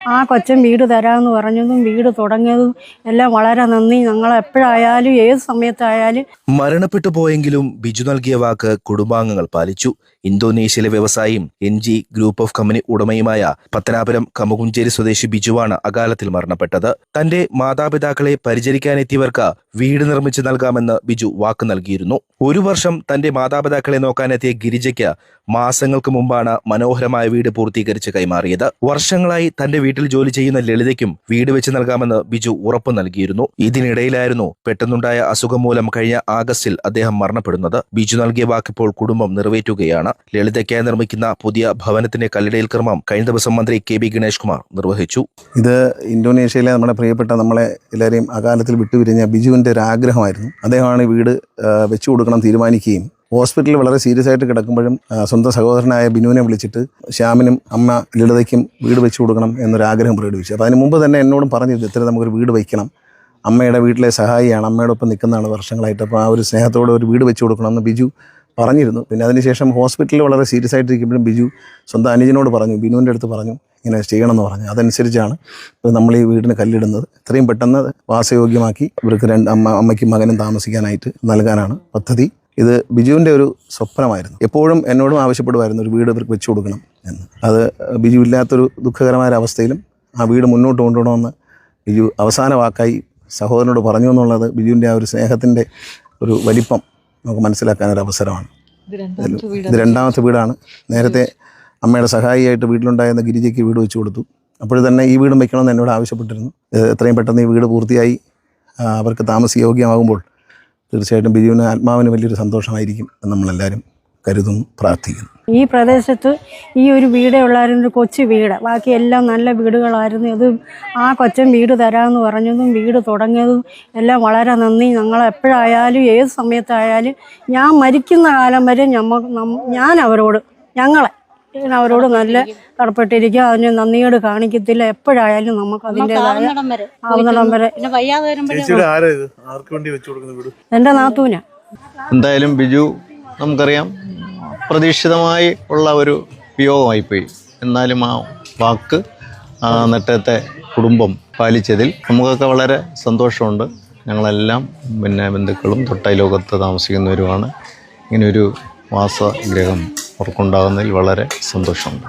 ആ കൊച്ചൻ വീട് തരാമെന്ന് പറഞ്ഞതും വീട് തുടങ്ങിയതും എല്ലാം വളരെ നന്ദി. ഞങ്ങൾ എപ്പോഴായാലും ഏത് സമയത്തായാലും. മരണപ്പെട്ടു പോയെങ്കിലും ബിജു നൽകിയ വാക്ക് കുടുംബാംഗങ്ങൾ പാലിച്ചു. ഇന്തോനേഷ്യയിലെ വ്യവസായിയും NG ഗ്രൂപ്പ് ഓഫ് കമ്പനി ഉടമയുമായ പത്തനാപുരം കമുകുഞ്ചേരി സ്വദേശി ബിജുവാണ് അകാലത്തിൽ മരണപ്പെട്ടത്. തന്റെ മാതാപിതാക്കളെ പരിചരിക്കാനെത്തിയവർക്ക് വീട് നിർമ്മിച്ചു നൽകാമെന്ന് ബിജു വാക്ക് നൽകിയിരുന്നു. 1 വർഷം തന്റെ മാതാപിതാക്കളെ നോക്കാനെത്തിയ ഗിരിജയ്ക്ക് മാസങ്ങൾക്ക് മുമ്പാണ് മനോഹരമായ വീട് പൂർത്തീകരിച്ച് കൈമാറിയത്. വർഷങ്ങളായി തന്റെ വീട്ടിൽ ജോലി ചെയ്യുന്ന ലളിതയ്ക്കും വീട് വെച്ച് നൽകാമെന്ന് ബിജു ഉറപ്പ് നൽകിയിരുന്നു. ഇതിനിടയിലായിരുന്നു പെട്ടെന്നുണ്ടായ അസുഖം മൂലം കഴിഞ്ഞ ആഗസ്റ്റിൽ അദ്ദേഹം മരണപ്പെടുന്നത്. ബിജു നൽകിയ വാക്കിപ്പോൾ കുടുംബം നിറവേറ്റുകയാണ്. ലളിതയ്ക്കായി നിർമ്മിക്കുന്ന പുതിയ ഭവനത്തിന്റെ കല്ലിടയിൽ കർമ്മം കഴിഞ്ഞ ദിവസം മന്ത്രി KB ഗണേഷ് കുമാർ നിർവഹിച്ചു. ഇത് ഇന്തോനേഷ്യയിലെ നമ്മുടെ പ്രിയപ്പെട്ട നമ്മളെ എല്ലാവരെയും അകാലത്തിൽ വിട്ടുപിരിഞ്ഞ ബിജുവിന്റെ ഒരു ആഗ്രഹമായിരുന്നു. അദ്ദേഹമാണ് വീട് വെച്ചു കൊടുക്കണം തീരുമാനിക്കുകയും ഹോസ്പിറ്റലിൽ വളരെ സീരിയസ് ആയിട്ട് കിടക്കുമ്പോഴും സ്വന്തം സഹോദരനായ ബിനുവിനെ വിളിച്ചിട്ട് ശ്യാമിനും അമ്മ ലളിതയ്ക്കും വീട് വെച്ചു കൊടുക്കണം എന്നൊരാഗ്രഹം പ്രകടിപ്പിച്ചു. അപ്പോൾ അതിന് മുമ്പ് തന്നെ എന്നോടും പറഞ്ഞിരുന്നു, ഇത്ര നമുക്കൊരു വീട് വയ്ക്കണം, അമ്മയുടെ വീട്ടിലെ സഹായിയാണ്, അമ്മയോടൊപ്പം നിൽക്കുന്നതാണ് വർഷങ്ങളായിട്ട്, അപ്പോൾ ആ ഒരു സ്നേഹത്തോടെ ഒരു വീട് വെച്ചു കൊടുക്കണമെന്ന് ബിജു പറഞ്ഞിരുന്നു. പിന്നെ അതിനുശേഷം ഹോസ്പിറ്റലിൽ വളരെ സീരിയസ് ആയിട്ടിരിക്കുമ്പോഴും ബിജു സ്വന്തം അനുജനോട് പറഞ്ഞു, ബിനുവിൻ്റെ അടുത്ത് പറഞ്ഞു ഇങ്ങനെ ചെയ്യണമെന്ന് പറഞ്ഞു. അതനുസരിച്ചാണ് ഇപ്പോൾ നമ്മൾ ഈ വീടിന് കല്ലിടുന്നത്. ഇത്രയും പെട്ടെന്ന് വാസയോഗ്യമാക്കി ഇവർക്ക് അമ്മയ്ക്കും മകനും താമസിക്കാനായിട്ട് നൽകാനാണ് പദ്ധതി. ഇത് ബിജുവിൻ്റെ ഒരു സ്വപ്നമായിരുന്നു. എപ്പോഴും എന്നോടും ആവശ്യപ്പെടുമായിരുന്നു ഒരു വീട് ഇവർക്ക് വെച്ചു കൊടുക്കണം എന്ന്. അത് ബിജു ഇല്ലാത്തൊരു ദുഃഖകരമായ അവസ്ഥയിലും ആ വീട് മുന്നോട്ട് കൊണ്ടുപോകണമെന്ന് ബിജു അവസാന വാക്കായി സഹോദരനോട് പറഞ്ഞു എന്നുള്ളത് ബിജുവിൻ്റെ ആ ഒരു സ്നേഹത്തിൻ്റെ ഒരു വലിപ്പം നമുക്ക് മനസ്സിലാക്കാനൊരു അവസരമാണ്. ഇത് രണ്ടാമത്തെ വീടാണ്. നേരത്തെ അമ്മയുടെ സഹായിയായിട്ട് വീട്ടിലുണ്ടായിരുന്ന ഗിരിജയ്ക്ക് വീട് വെച്ചു കൊടുത്തു. അപ്പോൾ തന്നെ ഈ വീടും വയ്ക്കണമെന്ന് എന്നോട് ആവശ്യപ്പെട്ടിരുന്നു. എത്രയും പെട്ടെന്ന് ഈ വീട് പൂർത്തിയായി അവർക്ക് താമസയോഗ്യമാകുമ്പോൾ തീർച്ചയായിട്ടും ബിജുവിന് ആത്മാവിന് വലിയൊരു സന്തോഷമായിരിക്കും എന്ന് നമ്മളെല്ലാവരും കരുതുന്നു, പ്രാർത്ഥിക്കുന്നു. ഈ പ്രദേശത്ത് ഈ ഒരു വീടേ ഉള്ളായിരുന്നു, ഒരു കൊച്ചു വീട്. ബാക്കി എല്ലാം നല്ല വീടുകളായിരുന്നു. ഇത് ആ കൊച്ചൻ വീട് തരാമെന്ന് പറഞ്ഞതും വീട് തുടങ്ങിയതും എല്ലാം വളരെ നന്ദി. ഞങ്ങൾ എപ്പോഴായാലും ഏത് സമയത്തായാലും ഞാൻ മരിക്കുന്ന കാലം വരെ ഞാൻ അവരോട് നല്ല കടപ്പെട്ടിരിക്കുക. അതിന് നന്ദിയോട് കാണിക്കത്തില്ല. എപ്പോഴായാലും നമുക്ക് അതിൻ്റെതായ ആവുന്നിടം വരെ. എൻ്റെ നാത്തൂന. എന്തായാലും ബിജു നമുക്കറിയാം പ്രതീക്ഷിതമായി ഉള്ള ഒരു വിയോഗമായിപ്പോയി. എന്നാലും ആ വാക്ക് നേരത്തെ കുടുംബം പാലിച്ചതിൽ നമുക്കൊക്കെ വളരെ സന്തോഷമുണ്ട്. ഞങ്ങളെല്ലാം ബന്ധുക്കളും തൊട്ടയലോകത്ത് താമസിക്കുന്നവരുമാണ്. ഇങ്ങനെയൊരു വാസഗ്രഹം അവർക്കുണ്ടാകുന്നതിൽ വളരെ സന്തോഷമുണ്ട്.